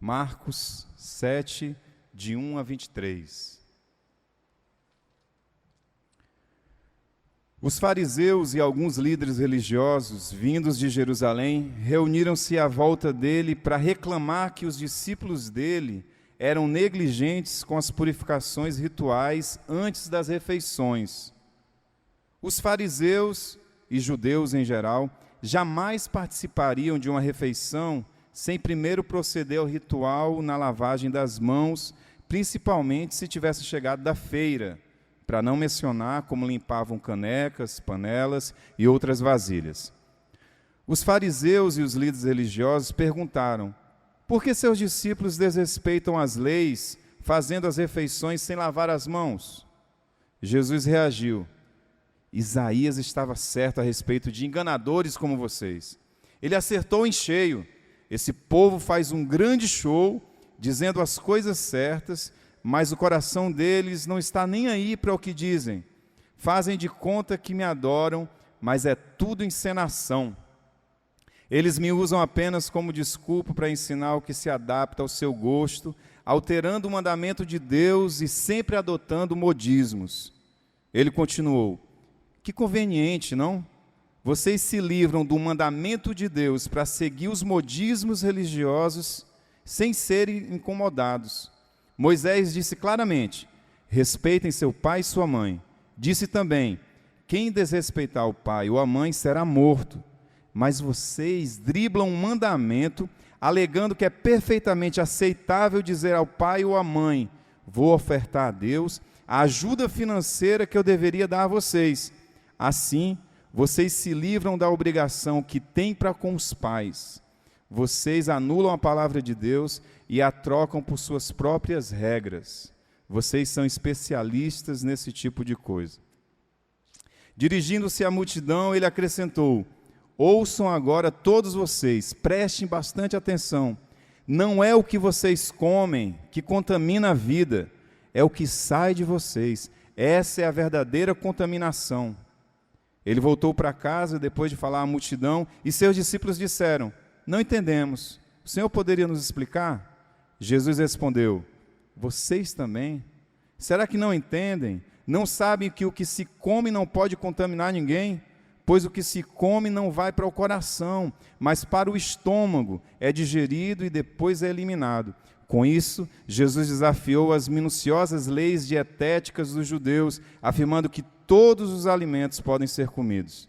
Marcos 7, de 1 a 23. Os fariseus e alguns líderes religiosos, vindos de Jerusalém, reuniram-se à volta dele para reclamar que os discípulos dele eram negligentes com as purificações rituais antes das refeições. Os fariseus e judeus em geral jamais participariam de uma refeição sem primeiro proceder ao ritual na lavagem das mãos, principalmente se tivesse chegado da feira, para não mencionar como limpavam canecas, panelas e outras vasilhas. Os fariseus e os líderes religiosos perguntaram: por que seus discípulos desrespeitam as leis, fazendo as refeições sem lavar as mãos? Jesus reagiu: Isaías estava certo a respeito de enganadores como vocês. Ele acertou em cheio. Esse povo faz um grande show, dizendo as coisas certas, mas o coração deles não está nem aí para o que dizem. Fazem de conta que me adoram, mas é tudo encenação. Eles me usam apenas como desculpa para ensinar o que se adapta ao seu gosto, alterando o mandamento de Deus e sempre adotando modismos. Ele continuou: que conveniente, não? Vocês se livram do mandamento de Deus para seguir os modismos religiosos sem serem incomodados. Moisés disse claramente: respeitem seu pai e sua mãe. Disse também: quem desrespeitar o pai ou a mãe será morto. Mas vocês driblam um mandamento, alegando que é perfeitamente aceitável dizer ao pai ou à mãe: vou ofertar a Deus a ajuda financeira que eu deveria dar a vocês. Assim, vocês se livram da obrigação que têm para com os pais. Vocês anulam a palavra de Deus e a trocam por suas próprias regras. Vocês são especialistas nesse tipo de coisa. Dirigindo-se à multidão, ele acrescentou: ouçam agora todos vocês, prestem bastante atenção. Não é o que vocês comem que contamina a vida, é o que sai de vocês. Essa é a verdadeira contaminação. Ele voltou para casa depois de falar à multidão e seus discípulos disseram: não entendemos. O Senhor poderia nos explicar? Jesus respondeu: vocês também? Será que não entendem? Não sabem que o que se come não pode contaminar ninguém? Pois o que se come não vai para o coração, mas para o estômago, é digerido e depois é eliminado. Com isso, Jesus desafiou as minuciosas leis dietéticas dos judeus, afirmando que todos os alimentos podem ser comidos.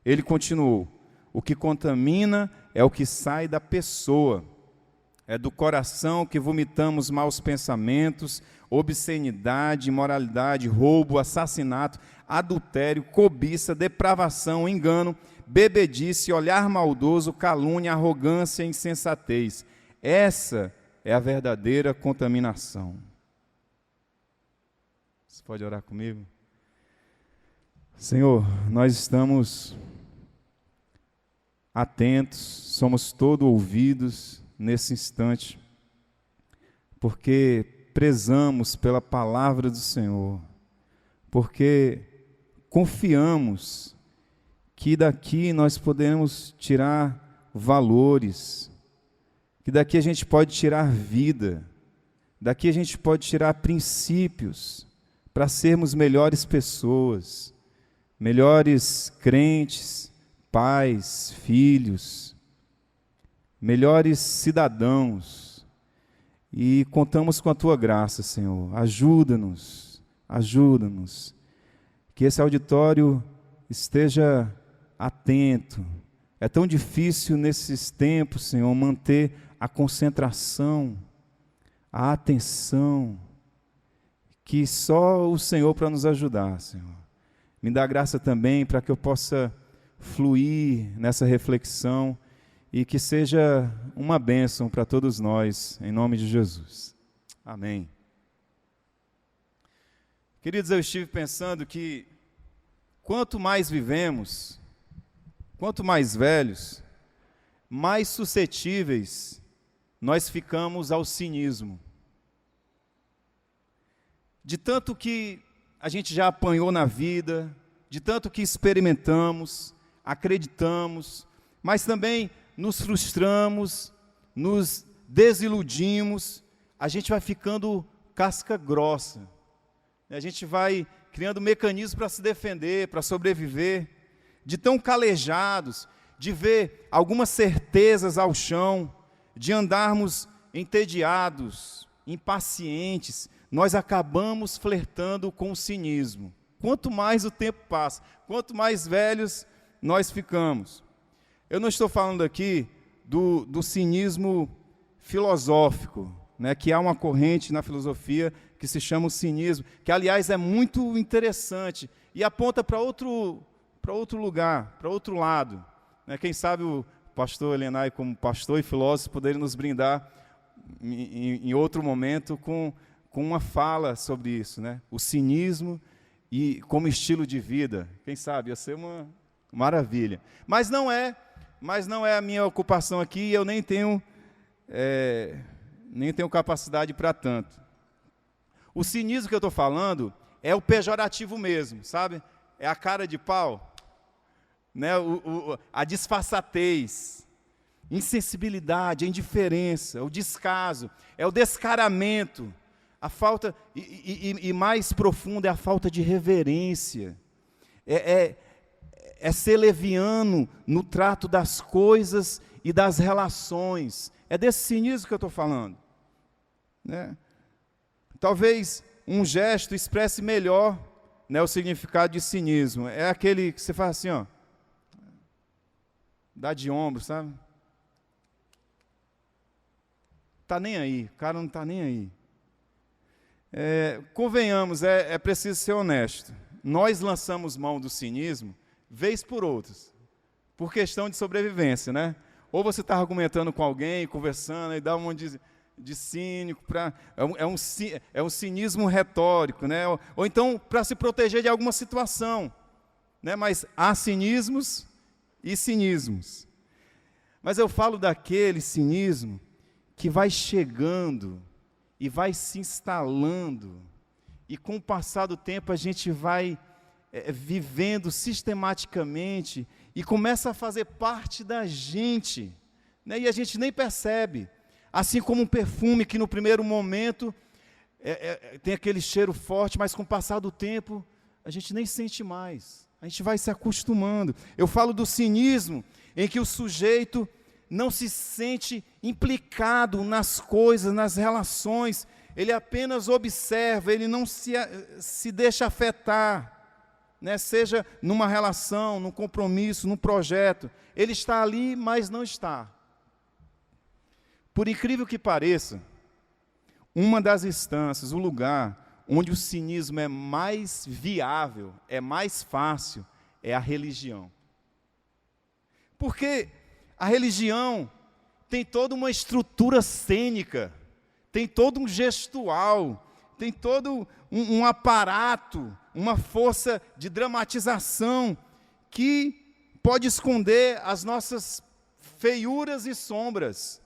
Ele continuou: o que contamina é o que sai da pessoa. É do coração que vomitamos maus pensamentos, obscenidade, imoralidade, roubo, assassinato, adultério, cobiça, depravação, engano, bebedice, olhar maldoso, calúnia, arrogância e insensatez. Essa é a verdadeira contaminação. Você pode orar comigo? Senhor, nós estamos atentos, somos todo ouvidos nesse instante, porque prezamos pela palavra do Senhor, porque confiamos que daqui nós podemos tirar valores, que daqui a gente pode tirar vida, daqui a gente pode tirar princípios para sermos melhores pessoas, melhores crentes, pais, filhos, melhores cidadãos, e contamos com a Tua graça, Senhor. Ajuda-nos, que esse auditório esteja atento. É tão difícil nesses tempos, Senhor, manter a concentração, a atenção, que só o Senhor para nos ajudar, Senhor. Me dá graça também para que eu possa fluir nessa reflexão e que seja uma bênção para todos nós, em nome de Jesus. Amém. Queridos, eu estive pensando que quanto mais vivemos, quanto mais velhos, mais suscetíveis nós ficamos ao cinismo. De tanto que a gente já apanhou na vida, de tanto que experimentamos, acreditamos, mas também nos frustramos, nos desiludimos, a gente vai ficando casca grossa. A gente vai criando mecanismos para se defender, para sobreviver, de tão calejados, de ver algumas certezas ao chão, de andarmos entediados, impacientes, nós acabamos flertando com o cinismo. Quanto mais o tempo passa, quanto mais velhos nós ficamos. Eu não estou falando aqui do cinismo filosófico, né, que há uma corrente na filosofia que se chama o cinismo, que, aliás, é muito interessante e aponta para outro lugar, para outro lado. Né? Quem sabe o pastor Elenay, como pastor e filósofo, poderia nos brindar em outro momento com uma fala sobre isso, né? O cinismo e como estilo de vida. Quem sabe, ia ser uma maravilha. Mas não é a minha ocupação aqui, e eu nem tenho capacidade para tanto. O cinismo que eu estou falando é o pejorativo mesmo, sabe? É a cara de pau, né? A disfarçatez, insensibilidade, a indiferença, o descaso, é o descaramento, a falta, e mais profunda é a falta de reverência, é ser leviano no trato das coisas e das relações. É desse cinismo que eu estou falando, né? Talvez um gesto expresse melhor, né, o significado de cinismo. É aquele que você faz assim, ó, dá de ombro, sabe? Está nem aí, o cara não está nem aí. Convenhamos, é preciso ser honesto. Nós lançamos mão do cinismo, vez por outras, por questão de sobrevivência, né? Ou você está argumentando com alguém, conversando, e dá um monte de cínico, é um cinismo retórico, né? Ou então para se proteger de alguma situação, né? Mas há cinismos e cinismos. Mas eu falo daquele cinismo que vai chegando e vai se instalando, e com o passar do tempo a gente vai vivendo sistematicamente e começa a fazer parte da gente, né? E a gente nem percebe. Assim como um perfume que no primeiro momento tem aquele cheiro forte, mas com o passar do tempo a gente nem sente mais, a gente vai se acostumando. Eu falo do cinismo em que o sujeito não se sente implicado nas coisas, nas relações, ele apenas observa, ele não se deixa afetar, né? Seja numa relação, num compromisso, num projeto, ele está ali, mas não está. Por incrível que pareça, uma das instâncias, o lugar onde o cinismo é mais viável, é mais fácil, é a religião. Porque a religião tem toda uma estrutura cênica, tem todo um gestual, tem todo um aparato, uma força de dramatização que pode esconder as nossas feiuras e sombras.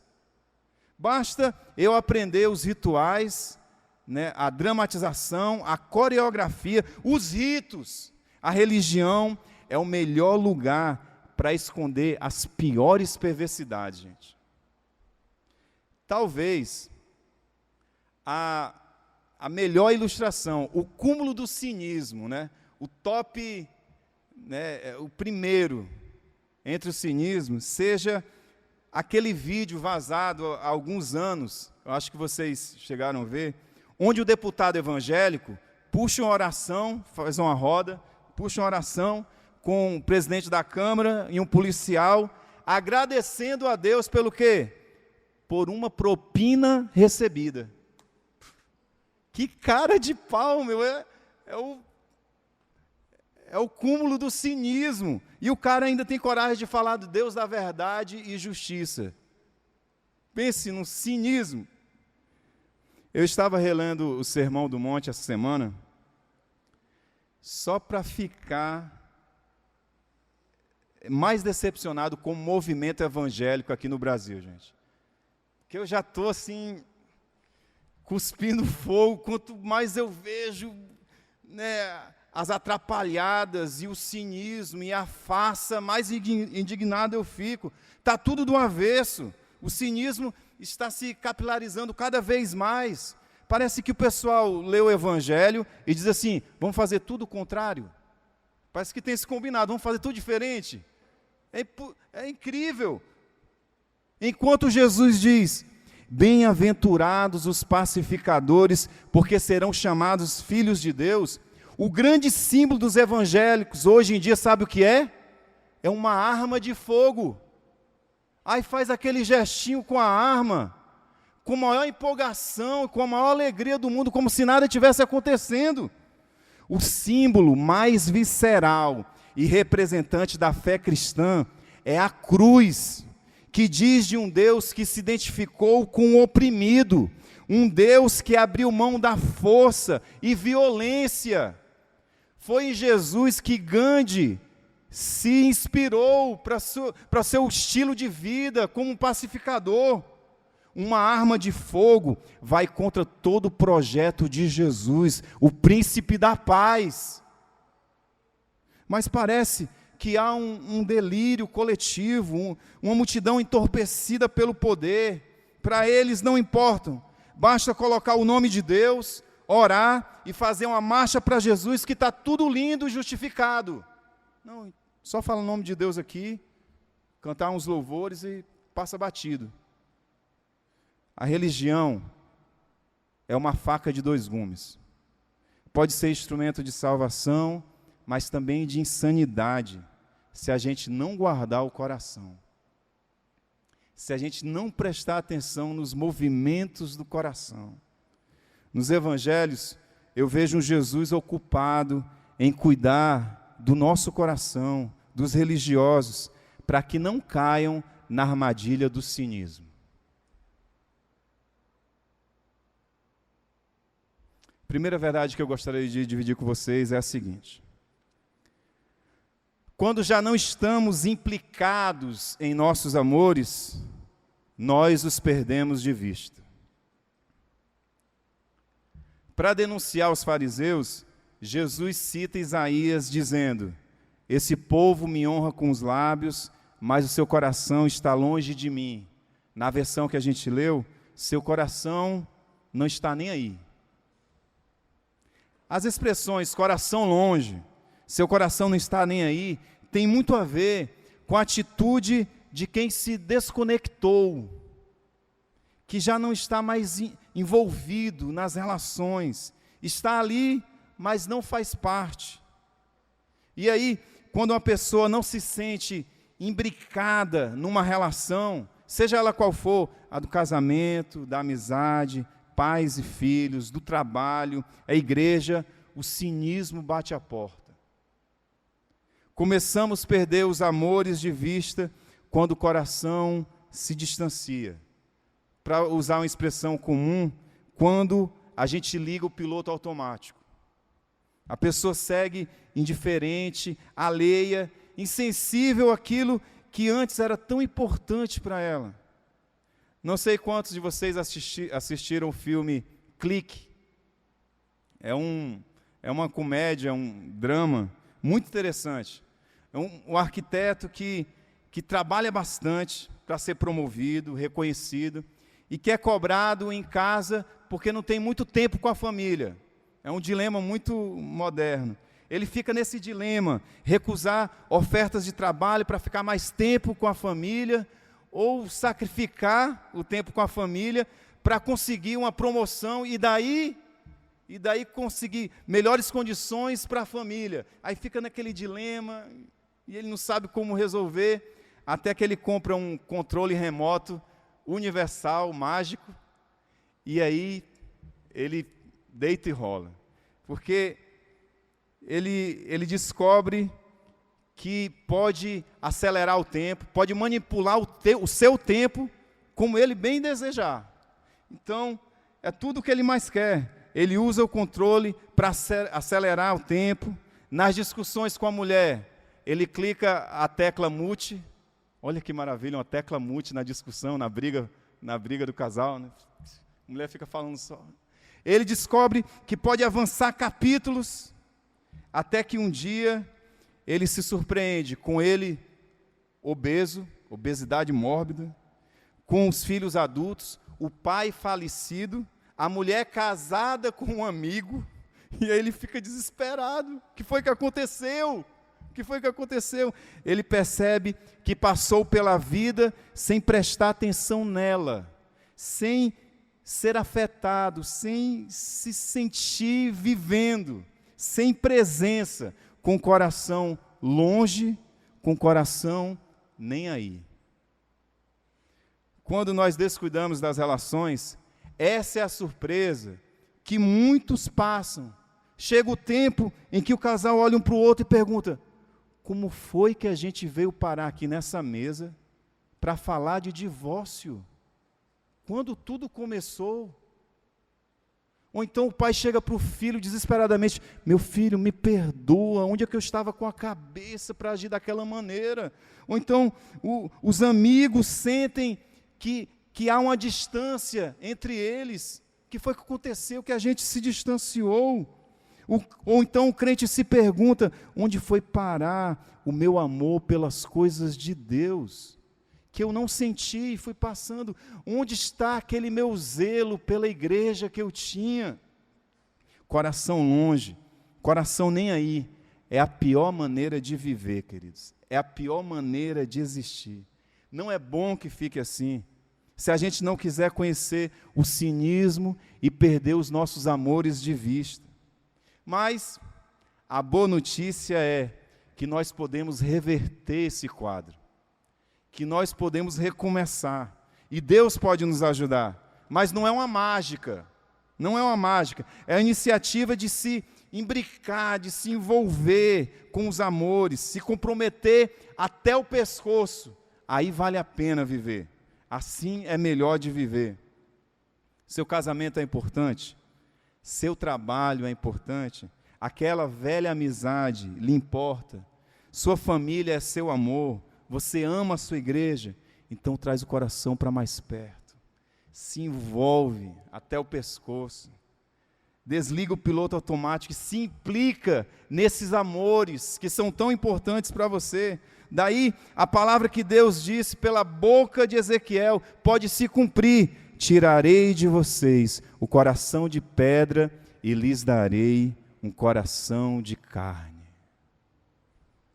Basta eu aprender os rituais, né, a dramatização, a coreografia, os ritos. A religião é o melhor lugar para esconder as piores perversidades, gente. Talvez a melhor ilustração, o cúmulo do cinismo, né, o top, né, o primeiro entre os cinismos, seja aquele vídeo vazado há alguns anos, eu acho que vocês chegaram a ver, onde o deputado evangélico puxa uma oração, faz uma roda, puxa uma oração com o presidente da Câmara e um policial, agradecendo a Deus pelo quê? Por uma propina recebida. Que cara de pau, meu, é o cúmulo do cinismo. E o cara ainda tem coragem de falar do Deus da verdade e justiça. Pense no cinismo. Eu estava relendo o Sermão do Monte essa semana, só para ficar mais decepcionado com o movimento evangélico aqui no Brasil, gente. Porque eu já estou assim, cuspindo fogo, quanto mais eu vejo, né, as atrapalhadas e o cinismo e a farsa, mais indignado eu fico. Está tudo do avesso. O cinismo está se capilarizando cada vez mais. Parece que o pessoal lê o Evangelho e diz assim, vamos fazer tudo o contrário. Parece que tem esse combinado, vamos fazer tudo diferente. É incrível. Enquanto Jesus diz, bem-aventurados os pacificadores, porque serão chamados filhos de Deus, o grande símbolo dos evangélicos hoje em dia, sabe o que é? É uma arma de fogo. Aí faz aquele gestinho com a arma, com a maior empolgação, com a maior alegria do mundo, como se nada tivesse acontecendo. O símbolo mais visceral e representante da fé cristã é a cruz, que diz de um Deus que se identificou com o oprimido, um Deus que abriu mão da força e violência. Foi em Jesus que Gandhi se inspirou para seu estilo de vida como um pacificador. Uma arma de fogo vai contra todo o projeto de Jesus, o príncipe da paz. Mas parece que há um delírio coletivo, uma multidão entorpecida pelo poder. Para eles não importam, basta colocar o nome de Deus, orar e fazer uma marcha para Jesus, que está tudo lindo e justificado. Não, só fala o nome de Deus aqui, cantar uns louvores e passa batido. A religião é uma faca de dois gumes. Pode ser instrumento de salvação, mas também de insanidade, se a gente não guardar o coração. Se a gente não prestar atenção nos movimentos do coração. Nos evangelhos, eu vejo um Jesus ocupado em cuidar do nosso coração, dos religiosos, para que não caiam na armadilha do cinismo. Primeira verdade que eu gostaria de dividir com vocês é a seguinte: quando já não estamos implicados em nossos amores, nós os perdemos de vista. Para denunciar os fariseus, Jesus cita Isaías dizendo, esse povo me honra com os lábios, mas o seu coração está longe de mim. Na versão que a gente leu, seu coração não está nem aí. As expressões coração longe, seu coração não está nem aí, tem muito a ver com a atitude de quem se desconectou, que já não está mais envolvido nas relações, está ali, mas não faz parte. E aí, quando uma pessoa não se sente imbricada numa relação, seja ela qual for, a do casamento, da amizade, pais e filhos, do trabalho, a igreja, o cinismo bate à porta. Começamos a perder os amores de vista quando o coração se distancia. Para usar uma expressão comum, quando a gente liga o piloto automático. A pessoa segue indiferente, alheia, insensível àquilo que antes era tão importante para ela. Não sei quantos de vocês assistiram o filme Clique. É uma comédia, um drama muito interessante. É um arquiteto que trabalha bastante para ser promovido, reconhecido, e que é cobrado em casa porque não tem muito tempo com a família. É um dilema muito moderno. Ele fica nesse dilema, recusar ofertas de trabalho para ficar mais tempo com a família, ou sacrificar o tempo com a família para conseguir uma promoção e daí conseguir melhores condições para a família. Aí fica naquele dilema e ele não sabe como resolver, até que ele compra um controle remoto universal, mágico, e aí ele deita e rola. Porque ele descobre que pode acelerar o tempo, pode manipular o seu tempo como ele bem desejar. Então, é tudo o que ele mais quer. Ele usa o controle para acelerar o tempo. Nas discussões com a mulher, ele clica a tecla mute. Olha que maravilha, uma tecla mute na discussão, na briga do casal, né? A mulher fica falando só. Ele descobre que pode avançar capítulos, até que um dia ele se surpreende com ele obeso, obesidade mórbida, com os filhos adultos, o pai falecido, a mulher casada com um amigo, e aí ele fica desesperado. O que foi que aconteceu? O que foi que aconteceu? Ele percebe que passou pela vida sem prestar atenção nela, sem ser afetado, sem se sentir vivendo, sem presença, com o coração longe, com o coração nem aí. Quando nós descuidamos das relações, essa é a surpresa que muitos passam. Chega o tempo em que o casal olha um para o outro e pergunta: como foi que a gente veio parar aqui nessa mesa para falar de divórcio? Quando tudo começou? Ou então o pai chega para o filho desesperadamente: meu filho, me perdoa, onde é que eu estava com a cabeça para agir daquela maneira? Ou então os amigos sentem que há uma distância entre eles. O que foi que aconteceu que a gente se distanciou? Ou então o crente se pergunta: onde foi parar o meu amor pelas coisas de Deus? Que eu não senti e fui passando. Onde está aquele meu zelo pela igreja que eu tinha? Coração longe, coração nem aí, é a pior maneira de viver, queridos. É a pior maneira de existir. Não é bom que fique assim. Se a gente não quiser conhecer o cinismo e perder os nossos amores de vista. Mas a boa notícia é que nós podemos reverter esse quadro, que nós podemos recomeçar, e Deus pode nos ajudar, mas não é uma mágica, não é uma mágica, é a iniciativa de se imbricar, de se envolver com os amores, se comprometer até o pescoço, aí vale a pena viver, assim é melhor de viver. Seu casamento é importante, seu trabalho é importante, aquela velha amizade lhe importa, sua família é seu amor, você ama a sua igreja, então traz o coração para mais perto, se envolve até o pescoço, desliga o piloto automático e se implica nesses amores que são tão importantes para você. Daí a palavra que Deus disse pela boca de Ezequiel pode se cumprir: tirarei de vocês o coração de pedra e lhes darei um coração de carne.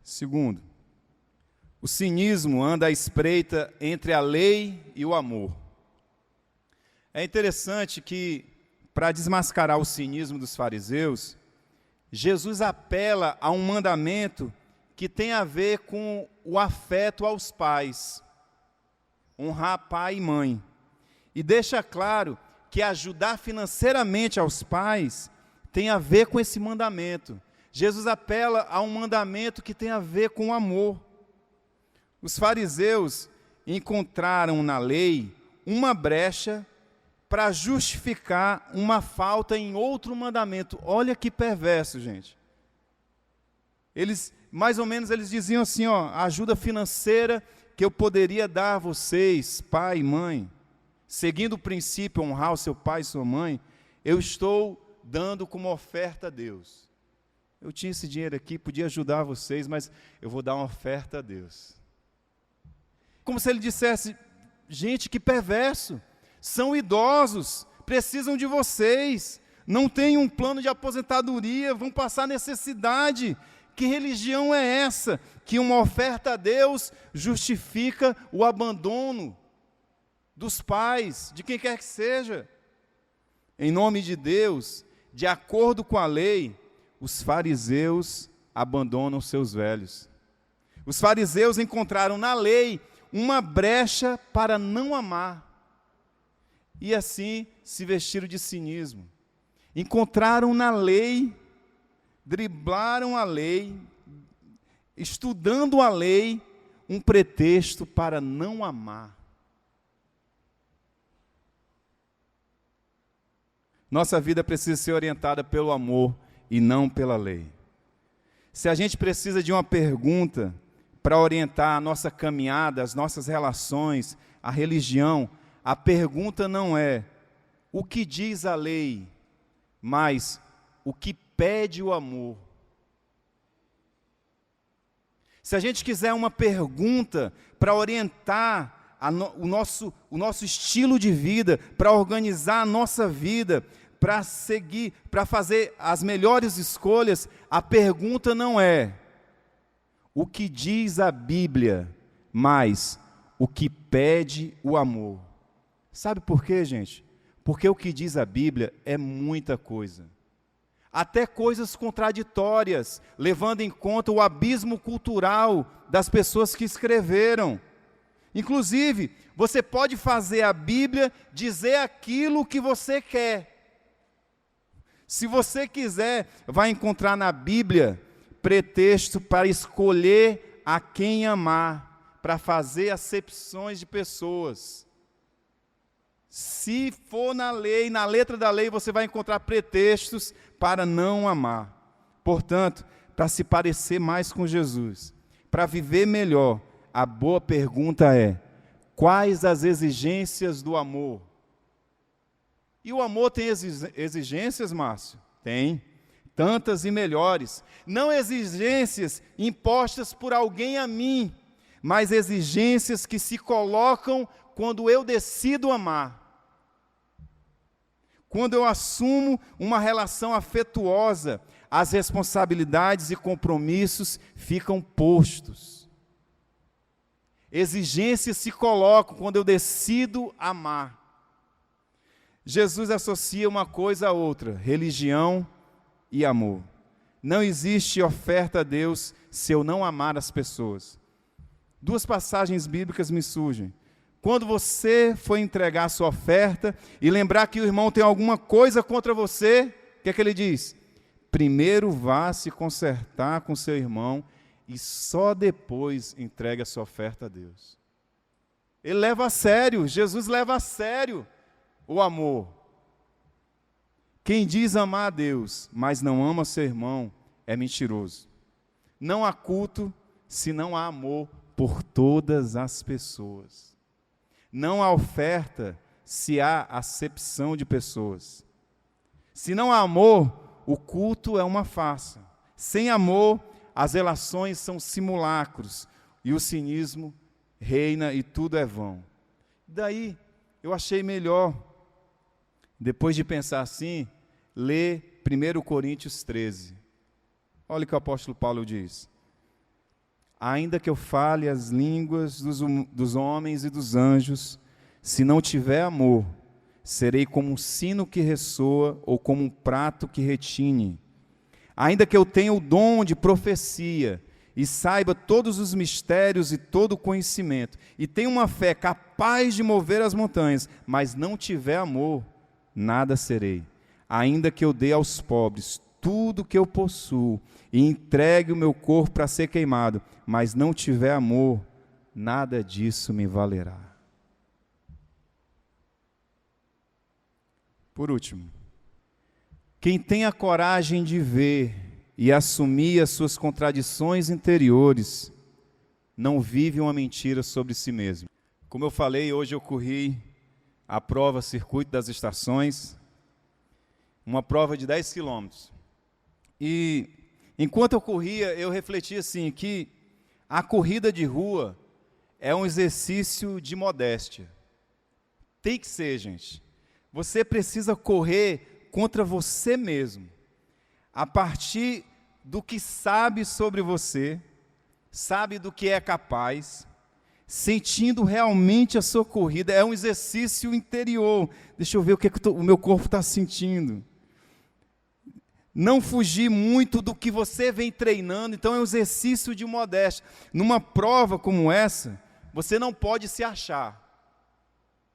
Segundo, o cinismo anda à espreita entre a lei e o amor. É interessante que, para desmascarar o cinismo dos fariseus, Jesus apela a um mandamento que tem a ver com o afeto aos pais, honrar pai e mãe, e deixa claro que ajudar financeiramente aos pais tem a ver com esse mandamento. Jesus apela a um mandamento que tem a ver com o amor. Os fariseus encontraram na lei uma brecha para justificar uma falta em outro mandamento. Olha que perverso, gente. Mais ou menos eles diziam assim, a ajuda financeira que eu poderia dar a vocês, pai e mãe, seguindo o princípio honrar o seu pai e sua mãe, eu estou dando como oferta a Deus. Eu tinha esse dinheiro aqui, podia ajudar vocês, mas eu vou dar uma oferta a Deus. Como se ele dissesse: gente, que perverso, são idosos, precisam de vocês, não têm um plano de aposentadoria, vão passar necessidade. Que religião é essa, que uma oferta a Deus justifica o abandono dos pais, de quem quer que seja? Em nome de Deus, de acordo com a lei, os fariseus abandonam seus velhos. Os fariseus encontraram na lei uma brecha para não amar, e assim se vestiram de cinismo. Encontraram na lei, driblaram a lei, estudando a lei, um pretexto para não amar. Nossa vida precisa ser orientada pelo amor e não pela lei. Se a gente precisa de uma pergunta para orientar a nossa caminhada, as nossas relações, a religião, a pergunta não é o que diz a lei, mas o que pede o amor. Se a gente quiser uma pergunta para orientar o nosso estilo de vida, para organizar a nossa vida, para seguir, para fazer as melhores escolhas, a pergunta não é o que diz a Bíblia, mas o que pede o amor. Sabe por quê, gente? Porque o que diz a Bíblia é muita coisa. Até coisas contraditórias, levando em conta o abismo cultural das pessoas que escreveram. Inclusive, você pode fazer a Bíblia dizer aquilo que você quer. Se você quiser, vai encontrar na Bíblia pretexto para escolher a quem amar, para fazer acepções de pessoas. Se for na lei, na letra da lei, você vai encontrar pretextos para não amar. Portanto, para se parecer mais com Jesus, para viver melhor, a boa pergunta é: quais as exigências do amor? E o amor tem exigências, Márcio? Tem. Tantas e melhores. Não exigências impostas por alguém a mim, mas exigências que se colocam quando eu decido amar. Quando eu assumo uma relação afetuosa, as responsabilidades e compromissos ficam postos. Exigências se colocam quando eu decido amar. Jesus associa uma coisa a outra, religião e amor. Não existe oferta a Deus se eu não amar as pessoas. Duas passagens bíblicas me surgem. Quando você for entregar a sua oferta e lembrar que o irmão tem alguma coisa contra você, o que é que ele diz? Primeiro vá se consertar com seu irmão e só depois entregue a sua oferta a Deus. Ele leva a sério, Jesus leva a sério o amor. Quem diz amar a Deus, mas não ama seu irmão, é mentiroso. Não há culto se não há amor por todas as pessoas. Não há oferta se há acepção de pessoas. Se não há amor, o culto é uma farsa. Sem amor, as relações são simulacros e o cinismo reina e tudo é vão. Daí, eu achei melhor, depois de pensar assim, ler 1 Coríntios 13. Olha o que o apóstolo Paulo diz. Ainda que eu fale as línguas dos homens e dos anjos, se não tiver amor, serei como um sino que ressoa ou como um prato que retine. Ainda que eu tenha o dom de profecia e saiba todos os mistérios e todo o conhecimento, e tenha uma fé capaz de mover as montanhas, mas não tiver amor, nada serei. Ainda que eu dê aos pobres tudo o que eu possuo e entregue o meu corpo para ser queimado, mas não tiver amor, nada disso me valerá. Por último, quem tem a coragem de ver e assumir as suas contradições interiores, não vive uma mentira sobre si mesmo. Como eu falei, hoje eu corri a prova Circuito das Estações, uma prova de 10 quilômetros. E enquanto eu corria, eu refleti assim, que a corrida de rua é um exercício de modéstia. Tem que ser, gente. Você precisa correr contra você mesmo, a partir do que sabe sobre você, sabe do que é capaz, sentindo realmente a sua corrida. É um exercício interior. Deixa eu ver o que o meu corpo está sentindo. Não fugir muito do que você vem treinando, então é um exercício de modéstia. Numa prova como essa, você não pode se achar,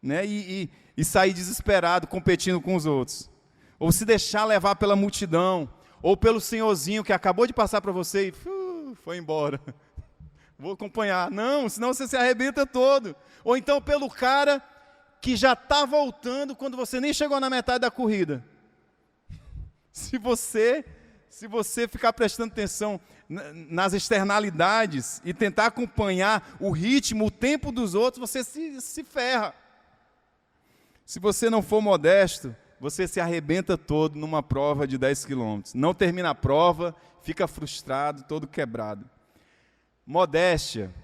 né? E sair desesperado, competindo com os outros. Ou se deixar levar pela multidão, ou pelo senhorzinho que acabou de passar para você e foi embora. Vou acompanhar. Não, senão você se arrebenta todo. Ou então pelo cara que já está voltando quando você nem chegou na metade da corrida. Se você ficar prestando atenção nas externalidades e tentar acompanhar o ritmo, o tempo dos outros, você se ferra. Se você não for modesto, você se arrebenta todo numa prova de 10 quilômetros. Não termina a prova, fica frustrado, todo quebrado. Modéstia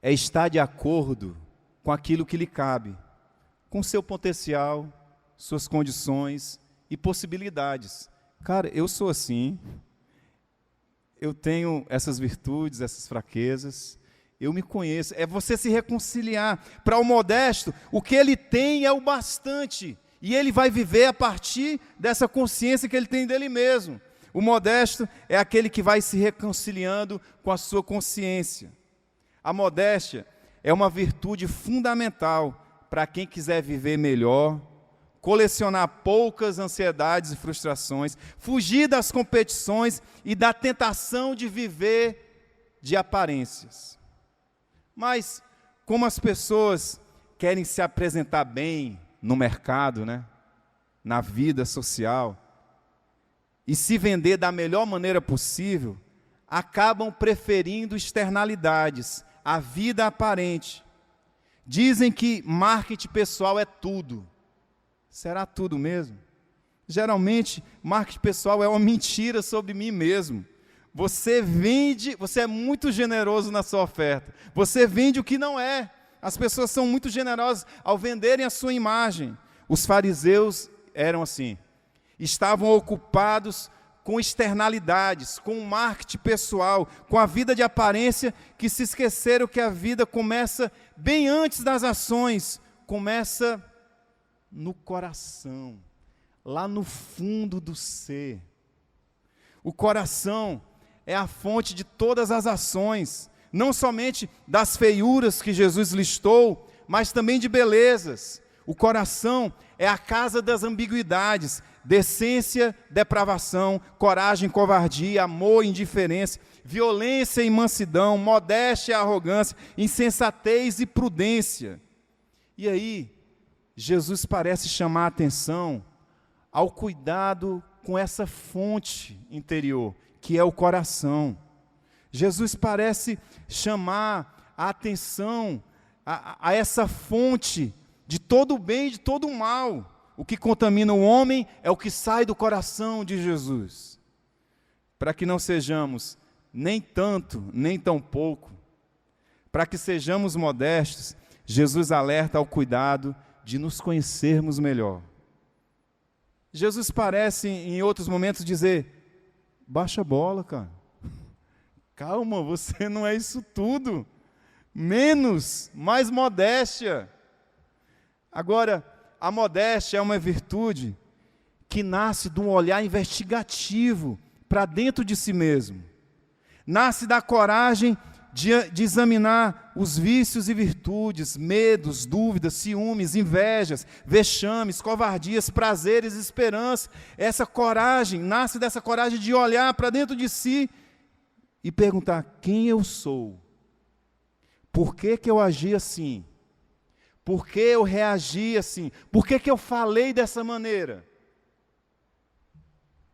é estar de acordo com aquilo que lhe cabe, com seu potencial, suas condições e possibilidades. Cara, eu sou assim, eu tenho essas virtudes, essas fraquezas, eu me conheço. É você se reconciliar. Para o modesto, o que ele tem é o bastante, e ele vai viver a partir dessa consciência que ele tem dele mesmo. O modesto é aquele que vai se reconciliando com a sua consciência. A modéstia é uma virtude fundamental para quem quiser viver melhor, colecionar poucas ansiedades e frustrações, fugir das competições e da tentação de viver de aparências. Mas, como as pessoas querem se apresentar bem no mercado, né, na vida social, e se vender da melhor maneira possível, acabam preferindo externalidades, a vida aparente. Dizem que marketing pessoal é tudo. Será tudo mesmo? Geralmente, marketing pessoal é uma mentira sobre mim mesmo. Você vende, você é muito generoso na sua oferta. Você vende o que não é. As pessoas são muito generosas ao venderem a sua imagem. Os fariseus eram assim. Estavam ocupados com externalidades, com o marketing pessoal, com a vida de aparência, que se esqueceram que a vida começa bem antes das ações, começa no coração, lá no fundo do ser. O coração é a fonte de todas as ações, não somente das feiuras que Jesus listou, mas também de belezas. O coração é a casa das ambiguidades, decência, depravação, coragem, covardia, amor, indiferença, violência e mansidão, modéstia e arrogância, insensatez e prudência. E aí, Jesus parece chamar a atenção ao cuidado com essa fonte interior, que é o coração. Jesus parece chamar a atenção a essa fonte de todo o bem e de todo o mal. O que contamina o homem é o que sai do coração de Jesus. Para que não sejamos nem tanto, nem tão pouco, para que sejamos modestos, Jesus alerta ao cuidado de nos conhecermos melhor. Jesus parece, em outros momentos, dizer: baixa a bola, cara. Calma, você não é isso tudo. Menos, mais modéstia. Agora, a modéstia é uma virtude que nasce de um olhar investigativo para dentro de si mesmo. Nasce da coragem de examinar os vícios e virtudes, medos, dúvidas, ciúmes, invejas, vexames, covardias, prazeres, esperança. Essa coragem, nasce dessa coragem de olhar para dentro de si e perguntar: quem eu sou? Por que eu agi assim? Por que eu reagi assim? Por que eu falei dessa maneira?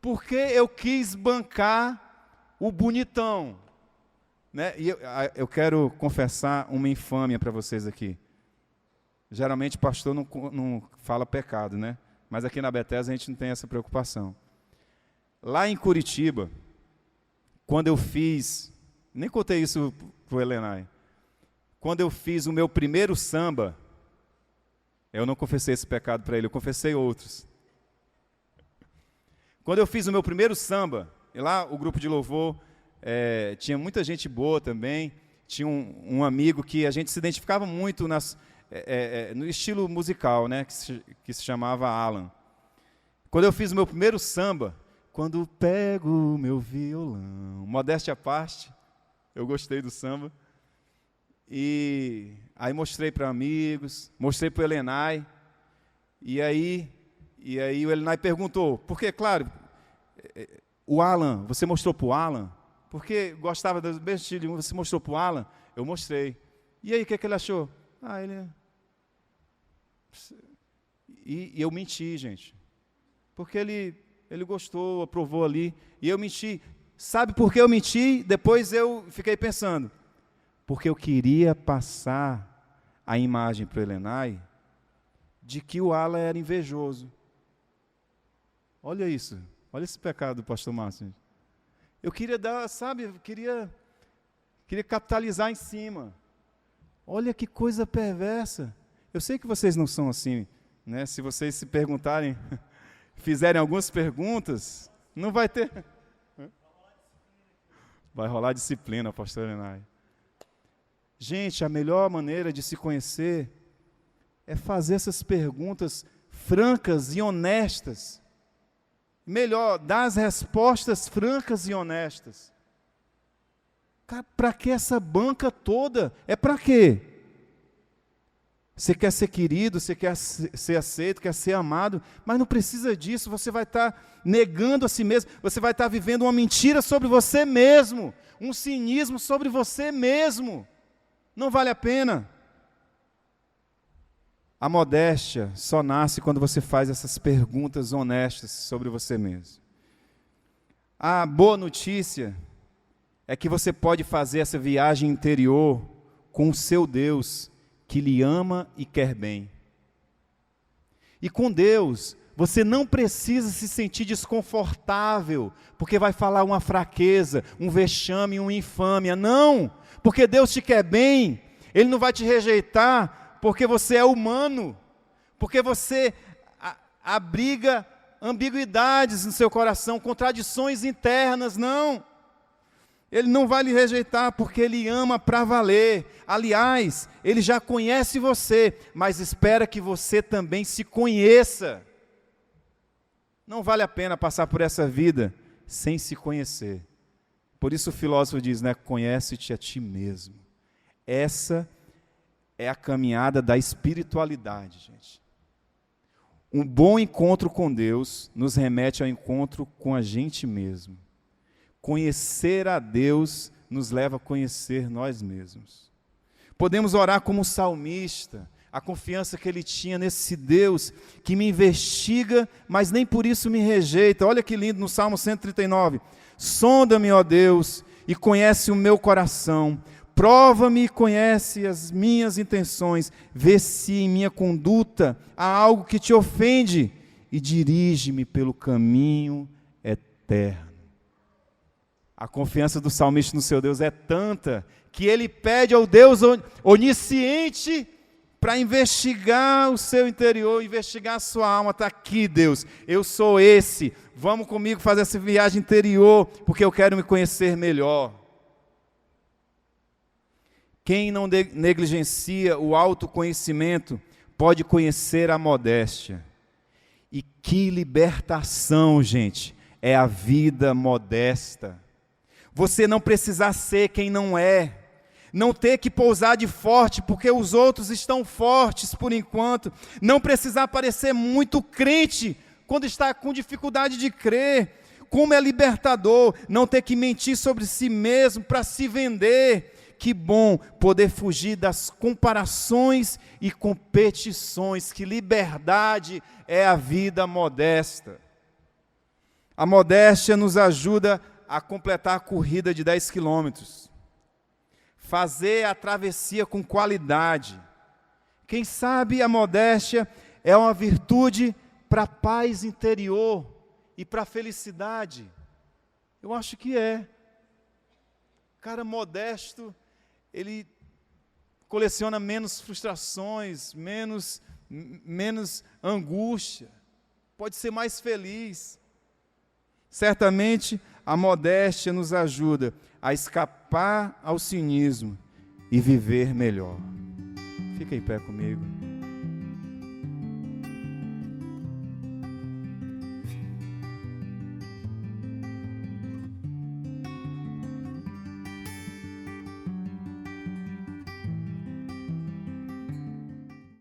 Por que eu quis bancar o bonitão? Né? E eu quero confessar uma infâmia para vocês aqui. Geralmente o pastor não fala pecado, né? Mas aqui na Bethesda a gente não tem essa preocupação. Lá em Curitiba, quando eu fiz, nem contei isso para o Elenay, quando eu fiz o meu primeiro samba, eu não confessei esse pecado para ele, eu confessei outros. Quando eu fiz o meu primeiro samba, e lá o grupo de louvor, tinha muita gente boa também, tinha um amigo que a gente se identificava muito no estilo musical, né, que se chamava Alan. Quando eu fiz o meu primeiro samba, quando pego o meu violão, modéstia à parte, eu gostei do samba, e aí mostrei para amigos, mostrei para o Elenay, e aí o Elenay perguntou, porque, claro, o Alan, você mostrou para o Alan? Porque gostava do mesmo estilo, você mostrou para o Alan? Eu mostrei. E aí, o que ele achou? E eu menti, gente. Porque ele gostou, aprovou ali, e eu menti. Sabe por que eu menti? Depois eu fiquei pensando. Porque eu queria passar a imagem para o Elenay de que o Alan era invejoso. Olha isso. Olha esse pecado do pastor Márcio. Eu queria dar, sabe, eu queria capitalizar em cima. Olha que coisa perversa. Eu sei que vocês não são assim, né? Se vocês se perguntarem, fizerem algumas perguntas, não vai ter... Vai rolar disciplina, pastor Enai. Gente, a melhor maneira de se conhecer é fazer essas perguntas francas e honestas. Melhor, dar as respostas francas e honestas. Para que essa banca toda? É para quê? Você quer ser querido, você quer ser aceito, quer ser amado, mas não precisa disso. Você vai estar negando a si mesmo, você vai estar vivendo uma mentira sobre você mesmo, um cinismo sobre você mesmo. Não vale a pena. A modéstia só nasce quando você faz essas perguntas honestas sobre você mesmo. A boa notícia é que você pode fazer essa viagem interior com o seu Deus, que lhe ama e quer bem. E com Deus, você não precisa se sentir desconfortável, porque vai falar uma fraqueza, um vexame, uma infâmia. Não, porque Deus te quer bem, Ele não vai te rejeitar, porque você é humano, porque você abriga ambiguidades no seu coração, contradições internas, não. Ele não vai lhe rejeitar, porque Ele ama para valer. Aliás, Ele já conhece você, mas espera que você também se conheça. Não vale a pena passar por essa vida sem se conhecer. Por isso o filósofo diz, né? Conhece-te a ti mesmo. Essa é a caminhada da espiritualidade, gente. Um bom encontro com Deus nos remete ao encontro com a gente mesmo. Conhecer a Deus nos leva a conhecer nós mesmos. Podemos orar como o salmista, a confiança que ele tinha nesse Deus que me investiga, mas nem por isso me rejeita. Olha que lindo no Salmo 139. Sonda-me, ó Deus, e conhece o meu coração. Prova-me e conhece as minhas intenções. Vê se em minha conduta há algo que te ofende e dirige-me pelo caminho eterno. A confiança do salmista no seu Deus é tanta que ele pede ao Deus onisciente para investigar o seu interior, investigar a sua alma. Está aqui, Deus, eu sou esse, vamos comigo fazer essa viagem interior, porque eu quero me conhecer melhor. Quem não negligencia o autoconhecimento pode conhecer a modéstia. E que libertação, gente, é a vida modesta. Você não precisar ser quem não é, não ter que pousar de forte porque os outros estão fortes por enquanto, não precisar parecer muito crente quando está com dificuldade de crer. Como é libertador não ter que mentir sobre si mesmo para se vender. Que bom poder fugir das comparações e competições. Que liberdade é a vida modesta. A modéstia nos ajuda a completar a corrida de 10 quilômetros. Fazer a travessia com qualidade. Quem sabe a modéstia é uma virtude para a paz interior e para a felicidade. Eu acho que é. Cara modesto, ele coleciona menos frustrações, menos angústia, pode ser mais feliz. Certamente, a modéstia nos ajuda a escapar ao cinismo e viver melhor. Fica em pé comigo.